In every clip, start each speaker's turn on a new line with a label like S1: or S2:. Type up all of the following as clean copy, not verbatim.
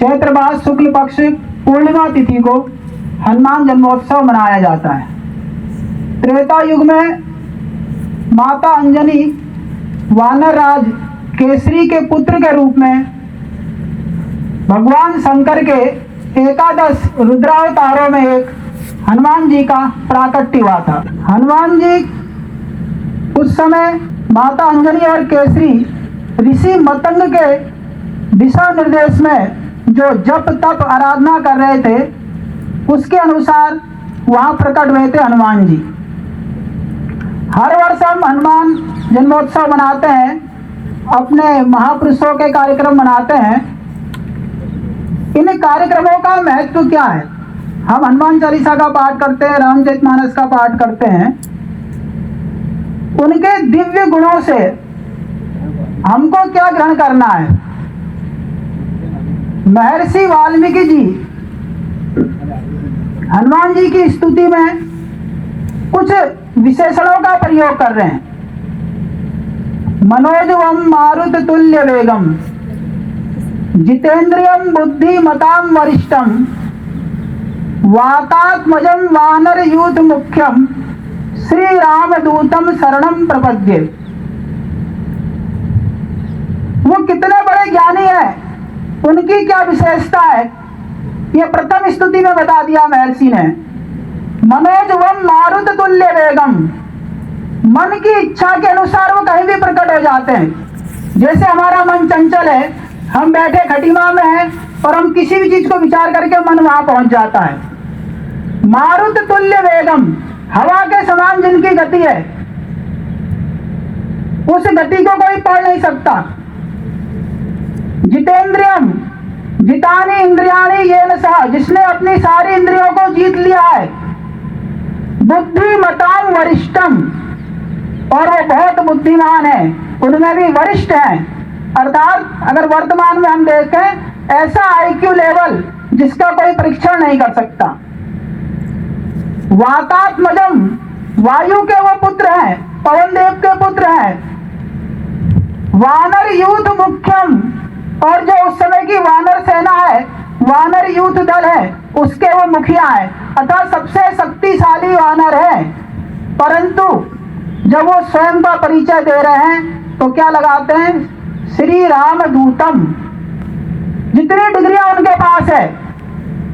S1: चैत्र मास शुक्ल पक्ष पूर्णिमा तिथि को हनुमान जन्मोत्सव मनाया जाता है। त्रेता युग में माता अंजनी वानर राज केसरी के पुत्र के रूप में भगवान शंकर के एकादश रुद्रावतारों में एक हनुमान जी का प्राकट्य हुआ था। हनुमान जी उस समय माता अंजनी और केसरी ऋषि मतंग के दिशा निर्देश में जो जप तप आराधना कर रहे थे उसके अनुसार वहाँ प्रकट हुए थे हनुमान जी। हर वर्ष हम हनुमान जन्मोत्सव मनाते हैं, अपने महापुरुषों के कार्यक्रम मनाते हैं। इन कार्यक्रमों का महत्व क्या है? हम हनुमान चालीसा का पाठ करते हैं, रामचरितमानस का पाठ करते हैं। उनके दिव्य गुणों से हमको क्या ग्रहण करना है? महर्षि वाल्मीकि जी हनुमान जी की स्तुति में कुछ विशेषणों का प्रयोग कर रहे हैं। मनोजवम मारुत तुल्य वेगम जितेंद्रियम बुद्धिमताम वरिष्ठम वातात्मजम वानर यूथ मुख्यम श्री रामदूतम शरणम प्रपद्ये। वो कितने बड़े ज्ञानी हैं, उनकी क्या विशेषता है, ये प्रथम स्तुति में बता दिया महर्षि ने। मनोजवम मारुत तुल्य वेगम, मन की इच्छा के अनुसार वो कहीं भी प्रकट हो जाते हैं। जैसे हमारा मन चंचल है, हम बैठे खटीमा में हैं और हम किसी भी चीज को विचार करके मन वहां पहुंच जाता है। मारुत तुल्य वेगम, हवा के समान जिनकी गति है, उस गति को कोई पढ़ नहीं सकता। जितेंद्रियम जितानी इंद्रियाणी येन सह, जिसने अपनी सारी इंद्रियों को जीत लिया है। बुद्धिमताम वरिष्ठम, और वो बहुत बुद्धिमान है, उनमें भी वरिष्ठ हैं। अर्थात अगर वर्तमान में हम देखें, ऐसा आईक्यू लेवल जिसका कोई परीक्षण नहीं कर सकता। वातात्मजम, वायु के वो पुत्र हैं, पवन देव के पुत्र हैं। वानर यूथ मुख्यम, और जो उस समय की वानर सेना है, वानर यूथ दल है, उसके वो मुखिया है, अर्थात सबसे शक्तिशाली वानर है। परंतु जब वो स्वयं का परिचय दे रहे हैं तो क्या लगाते हैं? श्री राम दूतम। जितनी डिग्रियां उनके पास है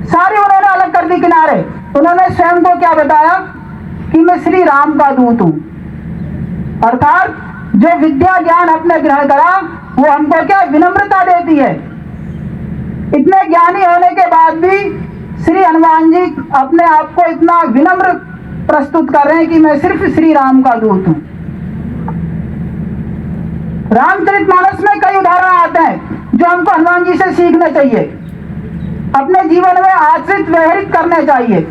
S1: सारी उन्होंने अलग कर दी किनारे। उन्होंने स्वयं को क्या बताया कि मैं श्री राम का दूत हूं। अर्थात जो विद्या ज्ञान अपने ग्रहण करा वो हमको क्या विनम्रता देती है। इतने ज्ञानी होने के बाद भी श्री हनुमान जी अपने आप को इतना विनम्र प्रस्तुत कर रहे हैं कि मैं सिर्फ श्री राम का दूत हूं। रामचरितमानस में कई उदाहरण आते हैं जो हमको हनुमान जी से सीखने चाहिए, अपने जीवन में आश्रित व्यवहारित करने चाहिए।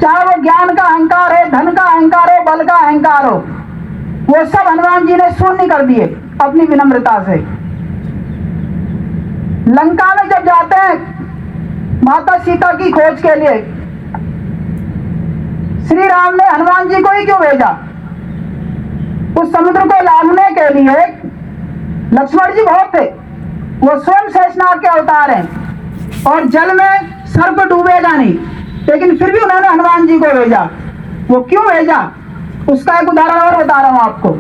S1: चाहे वो ज्ञान का अहंकार हो, धन का अहंकार हो, बल का अहंकार हो, वो सब हनुमान जी ने शून्य कर दिए अपनी विनम्रता से। लंका में जब जाते हैं माता सीता की खोज के लिए, श्री राम ने हनुमान जी को ही क्यों भेजा? उस समुद्र को लांघने के लिए लक्ष्मण जी बहुत थे, वो स्वयं शेषनाग के अवतार हैं और जल में सर्प डूबेगा नहीं, लेकिन फिर भी उन्होंने हनुमान जी को भेजा। वो क्यों भेजा उसका एक उदाहरण और बता रहा हूं आपको।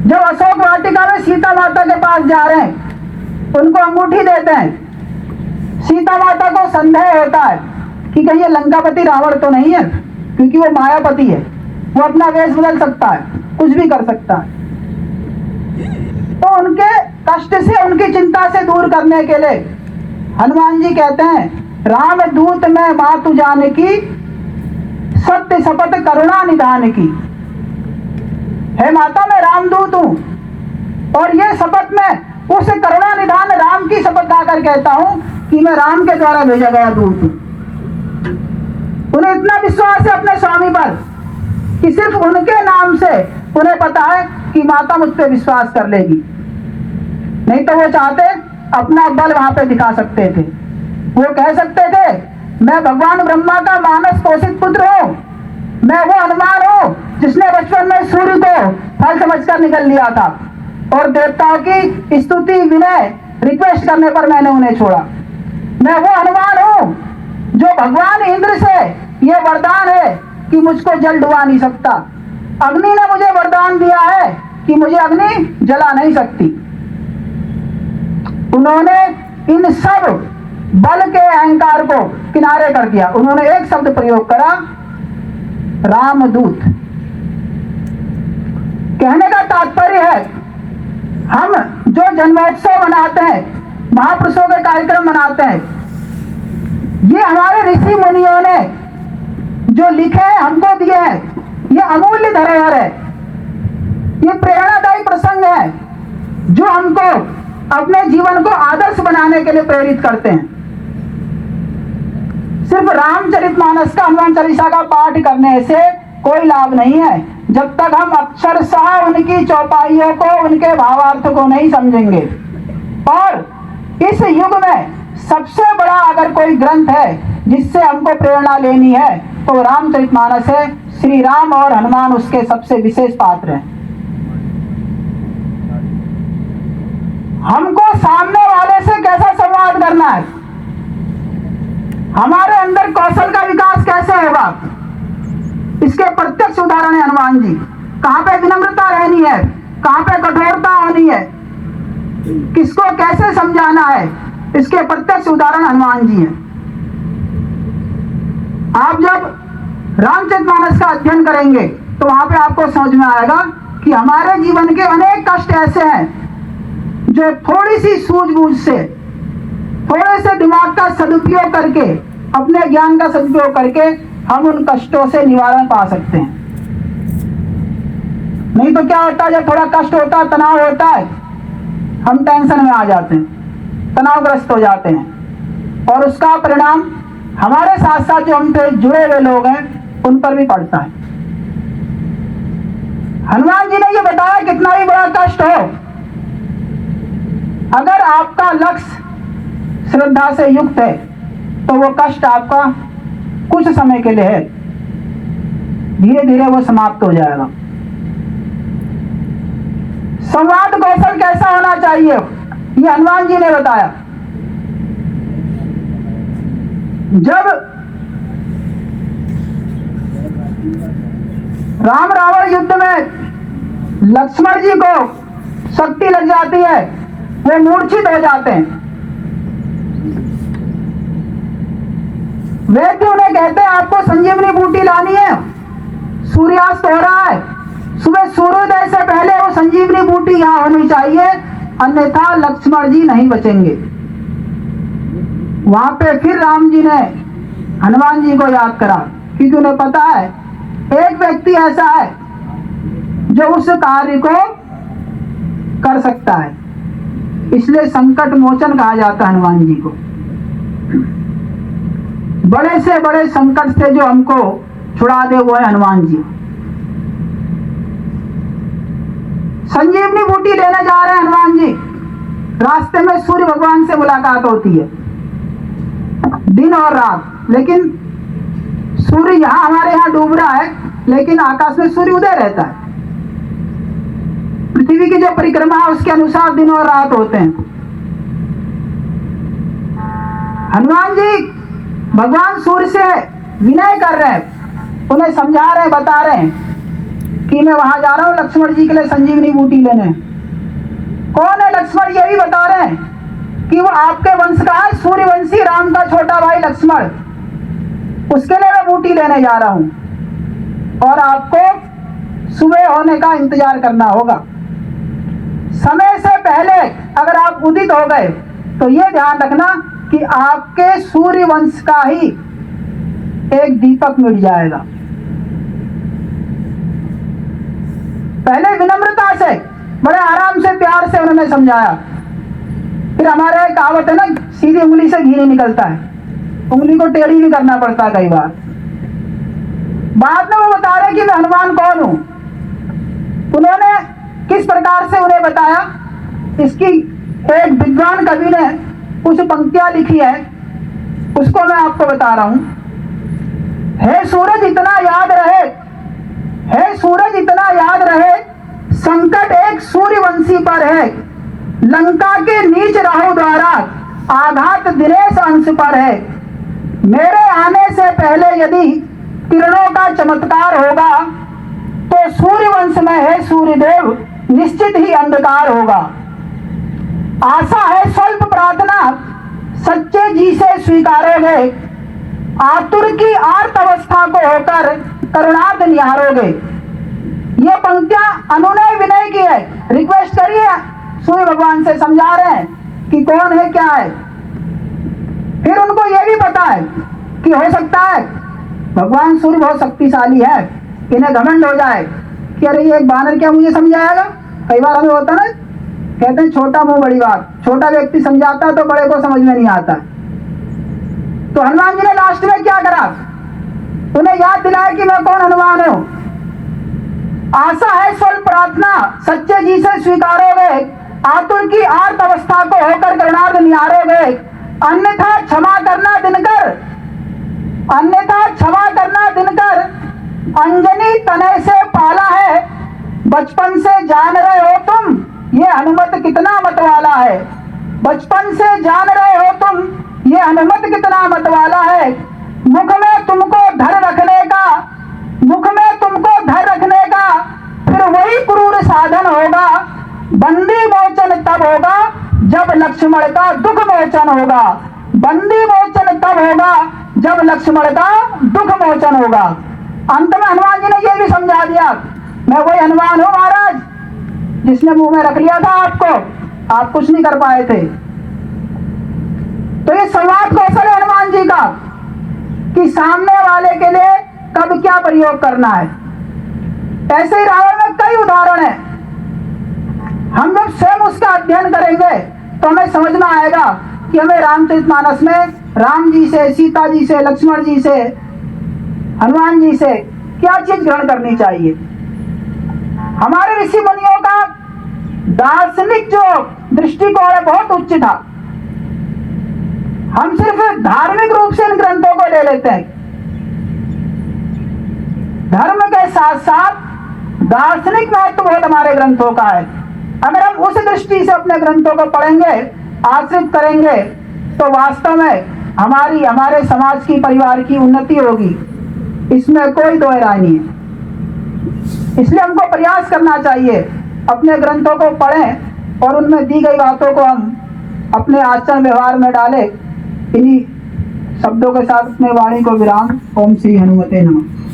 S1: जब अशोक वाटिका में सीता माता के पास जा रहे हैं, उनको अंगूठी देते हैं। सीता माता को संदेह होता है कि कहीं ये लंकापति रावण तो नहीं है, क्योंकि वो मायापति है, वो अपना वेश बदल सकता है, कुछ भी कर सकता है। तो उनके कष्ट से, उनकी चिंता से दूर करने के लिए हनुमान जी कहते हैं, राम दूत में मातु जानकी सत्य शपथ करुणा निधान की। हे माता, मैं रामदूत हूं और ये शपथ में उस करुणा निधान राम की शपथ खाकर कहता हूं कि मैं राम के द्वारा भेजा गया दूत हूं। उन्हें इतना विश्वास है अपने स्वामी पर कि सिर्फ उनके नाम से उन्हें पता है कि माता मुझ पर विश्वास कर लेगी। नहीं तो वो चाहते अपना बल वहां पे दिखा सकते थे। वो कह सकते थे, मैं भगवान ब्रह्मा का मानस पोषित पुत्र हूं, मैं वो हनुमान हूं जिसने बचपन में सूर्य को फल समझकर निकल लिया था और देवताओं की स्तुति विनय रिक्वेस्ट करने पर मैंने उन्हें छोड़ा। मैं वो हनुमान हूं जो भगवान इंद्र से ये वरदान है कि मुझको जल डुबा नहीं सकता। अग्नि ने मुझे वरदान दिया है कि मुझे अग्नि जला नहीं सकती। उन्होंने इन सब बल के अहंकार को किनारे कर दिया। उन्होंने एक शब्द प्रयोग करा, रामदूत। कहने का तात्पर्य है, हम जो जन्मोत्सव मनाते हैं, महापुरुषों के कार्यक्रम मनाते हैं, ये हमारे ऋषि मुनियों ने जो लिखे हैं, हमको दिए हैं। ये अमूल्य धरोहर है, ये प्रेरणादायी प्रसंग है जो हमको अपने जीवन को आदर्श बनाने के लिए प्रेरित करते हैं। सिर्फ रामचरितमानस का, हनुमान चालीसा का पाठ करने से कोई लाभ नहीं है जब तक हम अक्षरशः उनकी चौपाइयों को, उनके भावार्थ को नहीं समझेंगे। और इस युग में सबसे बड़ा अगर कोई ग्रंथ है जिससे हमको प्रेरणा लेनी है तो रामचरितमानस है। श्री राम और हनुमान उसके सबसे विशेष पात्र हैं। हमको सामने वाले से कैसा संवाद करना है, हमारे अंदर कौशल का विकास कैसे होगा, इसके प्रत्यक्ष उदाहरण है हनुमान जी। कहां पे विनम्रता रहनी है, कहां पे कठोरता होनी है, किसको कैसे समझाना है, इसके प्रत्यक्ष उदाहरण हनुमान जी हैं। आप जब रामचरितमानस का अध्ययन करेंगे तो वहां पे आपको समझ में आएगा कि हमारे जीवन के अनेक कष्ट ऐसे हैं जो थोड़ी सी सूझबूझ से, थोड़े से दिमाग का सदुपयोग करके, अपने ज्ञान का सदुपयोग करके हम उन कष्टों से निवारण पा सकते हैं। नहीं तो क्या होता है, जब थोड़ा कष्ट होता है, तनाव होता है, हम टेंशन में आ जाते हैं, तनावग्रस्त हो जाते हैं और उसका परिणाम हमारे साथ साथ जो हमसे जुड़े हुए लोग हैं उन पर भी पड़ता है। हनुमान जी ने ये बताया, कितना ही बड़ा कष्ट हो, अगर आपका लक्ष्य श्रद्धा से युक्त है तो वो कष्ट आपका कुछ समय के लिए है, धीरे धीरे वो समाप्त हो जाएगा। संवाद कौशल कैसा होना चाहिए, ये हनुमान जी ने बताया। जब राम रावण युद्ध में लक्ष्मण जी को शक्ति लग जाती है, वो मूर्छित हो जाते हैं। वैद्य उन्हें कहते हैं आपको संजीवनी बूटी लानी है, सूर्यास्त हो रहा है, सुबह सूर्योदय से पहले वो संजीवनी बूटी यहां होनी चाहिए, अन्यथा लक्ष्मण जी नहीं बचेंगे। वहां पे फिर राम जी ने हनुमान जी को याद करा, क्योंकि उन्हें पता है एक व्यक्ति ऐसा है जो उस कार्य को कर सकता है, इसलिए संकट मोचन कहा जाता है हनुमान जी को। बड़े से बड़े संकट से जो हमको छुड़ा दे वो है हनुमान जी। संजीवनी बूटी लेने जा रहे हैं हनुमान जी, रास्ते में सूर्य भगवान से मुलाकात होती है, दिन और रात। लेकिन सूर्य यहां हमारे यहां डूब रहा है, लेकिन आकाश में सूर्य उदय रहता है। पृथ्वी की जो परिक्रमा है उसके अनुसार दिन और रात होते हैं। हनुमान जी भगवान सूर्य से विनय कर रहे हैं, उन्हें समझा रहे हैं, बता रहे हैं कि मैं वहां जा रहा हूं लक्ष्मण जी के लिए संजीवनी बूटी लेने। कौन है लक्ष्मण, ये भी बता रहे हैं कि वो आपके वंश का है, सूर्यवंशी राम का छोटा भाई लक्ष्मण, उसके लिए मैं बूटी लेने जा रहा हूं और आपको सुबह होने का इंतजार करना होगा। समय से पहले अगर आप उदित हो गए तो ये ध्यान रखना कि आपके सूर्यवंश का ही एक दीपक मिट जाएगा। पहले विनम्रता से, बड़े आराम से, प्यार से उन्होंने समझाया। फिर हमारे कहावत है ना, सीधी उंगली से घी नहीं निकलता है, उंगली को टेढ़ी भी करना पड़ता है कई बार। बाद में वो बता रहे कि मैं हनुमान कौन हूं। उन्होंने किस प्रकार से उन्हें बताया, इसकी एक विद्वान कवि ने कुछ पंक्तियां लिखी है, उसको मैं आपको बता रहा हूं। हे सूरज इतना याद रहे, हे सूरज इतना याद रहे, संकट एक सूर्यवंशी पर है, लंका के नीच राहु द्वारा आघात दिनेश अंश पर है। मेरे आने से पहले यदि किरणों का चमत्कार होगा तो सूर्यवंश में है सूर्यदेव निश्चित ही अंधकार होगा। आशा है स्वल्प प्रार्थना सच्चे जी से स्वीकारोगे, आतुर की आर्त अवस्था को होकर करुणार्थ निहारोगे। ये पंक्तियां अनुनय विनय की है, रिक्वेस्ट करिए, सूर्य भगवान से समझा रहे हैं कि कौन है क्या है। फिर उनको ये भी पता है कि हो सकता है भगवान सूर्य बहुत शक्तिशाली है, इन्हें घमंड हो जाए कि अरे ये एक बानर क्या मुझे समझाएगा। कई बार हमें होता ना, कहते हैं छोटा मुंह बड़ी बात, छोटा व्यक्ति समझाता तो बड़े को समझ में नहीं आता। तो हनुमान जी ने लास्ट में क्या करा, उन्हें याद दिलाया कि मैं कौन हनुमान हूं। आशा है स्वल्प प्रार्थना सच्चे जी से स्वीकारोगे, आतुर की आर्त अवस्था को होकर करुणार्थ निहारोगे। अन्यथा क्षमा करना दिनकर, अन्यथा क्षमा करना दिनकर, अंजनी तनय से पाला है, बचपन से जान रहे हो तुम ये हनुमत कितना मतवाला है। बचपन से जान रहे हो तुम ये हनुमत कितना मतवाला है। मुख में तुमको धर रखने का, मुख में तुमको धर रखने का फिर वही क्रूर साधन होगा। बंदी मोचन तब होगा जब लक्ष्मण का दुख मोचन होगा। बंदी मोचन तब होगा जब लक्ष्मण का दुख मोचन होगा। अंत में हनुमान जी ने यह भी समझा दिया, मैं वही हनुमान हूं महाराज जिसने मुंह में रख लिया था आपको, आप कुछ नहीं कर पाए थे। तो ये संवाद कौशल है हनुमान जी का कि सामने वाले के लिए कब क्या प्रयोग करना है। ऐसे ही रावण में कई उदाहरण है, हम जब स्वयं उसका अध्ययन करेंगे तो हमें समझ में आएगा कि हमें रामचरितमानस में राम जी से, सीता जी से, लक्ष्मण जी से, हनुमान जी से क्या चीज ग्रहण करनी चाहिए। हमारे ऋषि मुनियों का दार्शनिक जो दृष्टिकोण है बहुत उच्च था। हम सिर्फ धार्मिक रूप से इन ग्रंथों को ले लेते हैं, धर्म के साथ साथ दार्शनिक महत्व बहुत हमारे ग्रंथों का है। अगर हम उस दृष्टि से अपने ग्रंथों को पढ़ेंगे, आश्रित करेंगे तो वास्तव में हमारी, हमारे समाज की, परिवार की उन्नति होगी, इसमें कोई दो राय नहीं है। इसलिए हमको प्रयास करना चाहिए अपने ग्रंथों को पढ़ें और उनमें दी गई बातों को हम अपने आचरण व्यवहार में डालें। इन्हीं शब्दों के साथ अपने वाणी को विराम। ओम श्री हनुमते नमः।